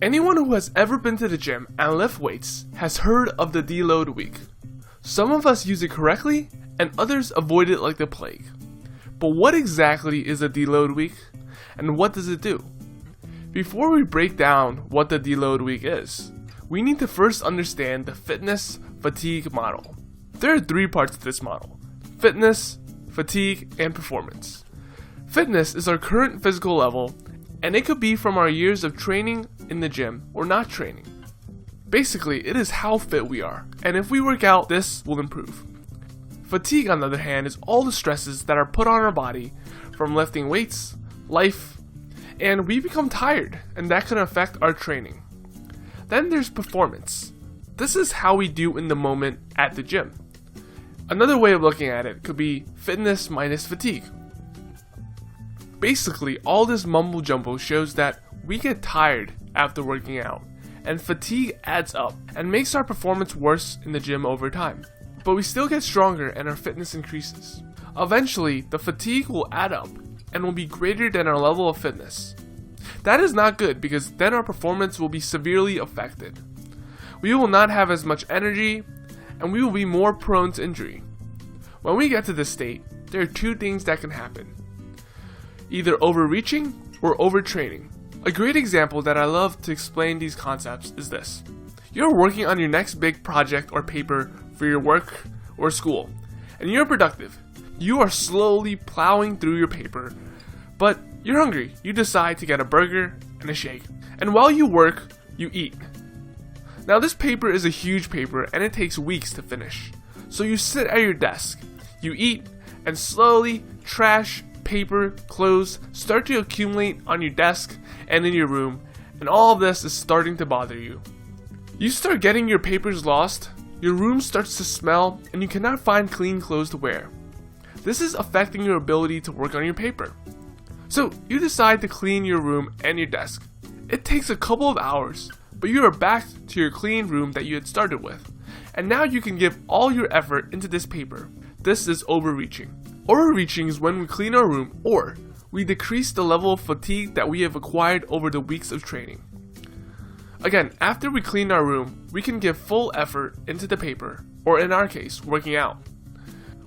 Anyone who has ever been to the gym and lift weights has heard of the deload week. Some of us use it correctly and others avoid it like the plague. But what exactly is a deload week and what does it do? Before we break down what the deload week is, we need to first understand the fitness fatigue model. There are 3 parts to this model: fitness, fatigue, and performance. Fitness is our current physical level, and it could be from our years of training in the gym or not training. Basically, it is how fit we are, and if we work out, this will improve. Fatigue, on the other hand, is all the stresses that are put on our body from lifting weights, life, and we become tired, and that can affect our training. Then there's performance. This is how we do in the moment at the gym. Another way of looking at it could be fitness minus fatigue. Basically, all this mumbo jumbo shows that we get tired after working out, and fatigue adds up and makes our performance worse in the gym over time. But we still get stronger and our fitness increases. Eventually, the fatigue will add up and will be greater than our level of fitness. That is not good because then our performance will be severely affected. We will not have as much energy and we will be more prone to injury. When we get to this state, there are 2 things that can happen: either overreaching or overtraining. A great example that I love to explain these concepts is this. You're working on your next big project or paper for your work or school, and you're productive. You are slowly plowing through your paper, but you're hungry. You decide to get a burger and a shake, and while you work, you eat. Now this paper is a huge paper and it takes weeks to finish. So you sit at your desk, you eat, and slowly trash, paper, clothes start to accumulate on your desk and in your room, and all of this is starting to bother you. You start getting your papers lost, your room starts to smell, and you cannot find clean clothes to wear. This is affecting your ability to work on your paper. So you decide to clean your room and your desk. It takes a couple of hours, but you are back to your clean room that you had started with, and now you can give all your effort into this paper. This is overreaching. Overreaching is when we clean our room or we decrease the level of fatigue that we have acquired over the weeks of training. Again, after we clean our room, we can give full effort into the paper, or in our case, working out.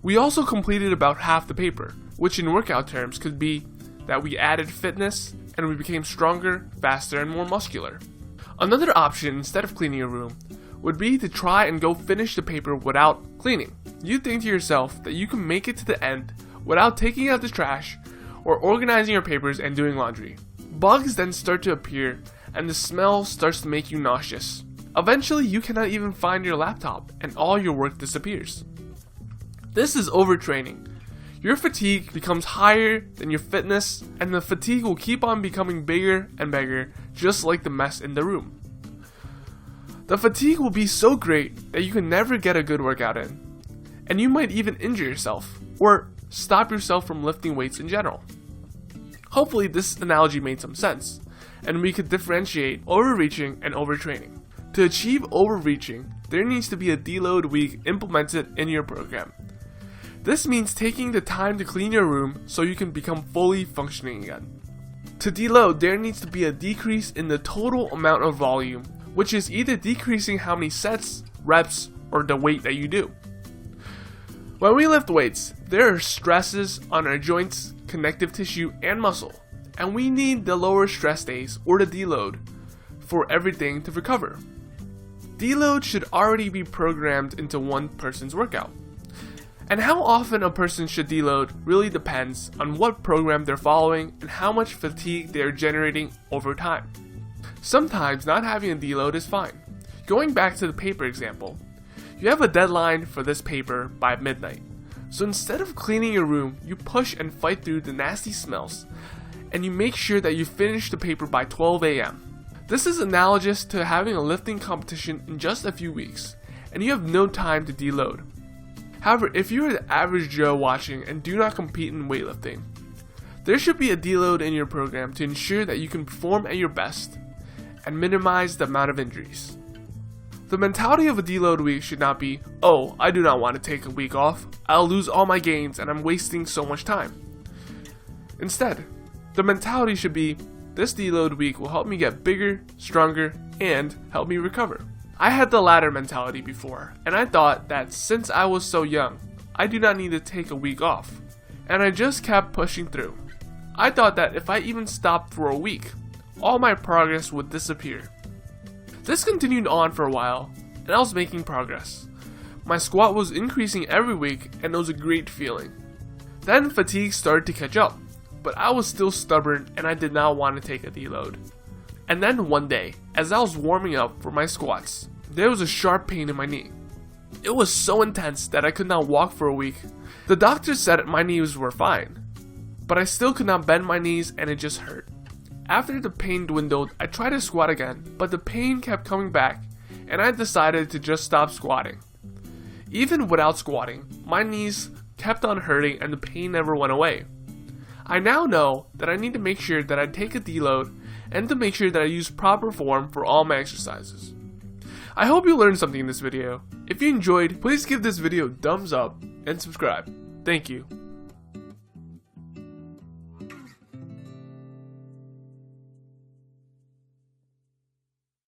We also completed about half the paper, which in workout terms could be that we added fitness and we became stronger, faster, and more muscular. Another option instead of cleaning your room would be to try and go finish the paper without cleaning. You think to yourself that you can make it to the end without taking out the trash or organizing your papers and doing laundry. Bugs then start to appear and the smell starts to make you nauseous. Eventually you cannot even find your laptop and all your work disappears. This is overtraining. Your fatigue becomes higher than your fitness, and the fatigue will keep on becoming bigger and bigger, just like the mess in the room. The fatigue will be so great that you can never get a good workout in, and you might even injure yourself, or stop yourself from lifting weights in general. Hopefully this analogy made some sense, and we could differentiate overreaching and overtraining. To achieve overreaching, there needs to be a deload week implemented in your program. This means taking the time to clean your room so you can become fully functioning again. To deload, there needs to be a decrease in the total amount of volume, which is either decreasing how many sets, reps, or the weight that you do. When we lift weights, there are stresses on our joints, connective tissue, and muscle, and we need the lower stress days, or the deload, for everything to recover. Deload should already be programmed into one person's workout. And how often a person should deload really depends on what program they're following and how much fatigue they are generating over time. Sometimes not having a deload is fine. Going back to the paper example, you have a deadline for this paper by midnight. So instead of cleaning your room, you push and fight through the nasty smells, and you make sure that you finish the paper by 12 a.m. This is analogous to having a lifting competition in just a few weeks, and you have no time to deload. However, if you are the average Joe watching and do not compete in weightlifting, there should be a deload in your program to ensure that you can perform at your best and minimize the amount of injuries. The mentality of a deload week should not be, oh, I do not want to take a week off, I'll lose all my gains and I'm wasting so much time. Instead, the mentality should be, this deload week will help me get bigger, stronger, and help me recover. I had the latter mentality before, and I thought that since I was so young, I do not need to take a week off, and I just kept pushing through. I thought that if I even stopped for a week, all my progress would disappear. This continued on for a while, and I was making progress. My squat was increasing every week, and it was a great feeling. Then fatigue started to catch up, but I was still stubborn and I did not want to take a deload. And then one day, as I was warming up for my squats, there was a sharp pain in my knee. It was so intense that I could not walk for a week. The doctor said my knees were fine, but I still could not bend my knees and it just hurt. After the pain dwindled, I tried to squat again, but the pain kept coming back and I decided to just stop squatting. Even without squatting, my knees kept on hurting and the pain never went away. I now know that I need to make sure that I take a deload and to make sure that I use proper form for all my exercises. I hope you learned something in this video. If you enjoyed, please give this video a thumbs up and subscribe. Thank you.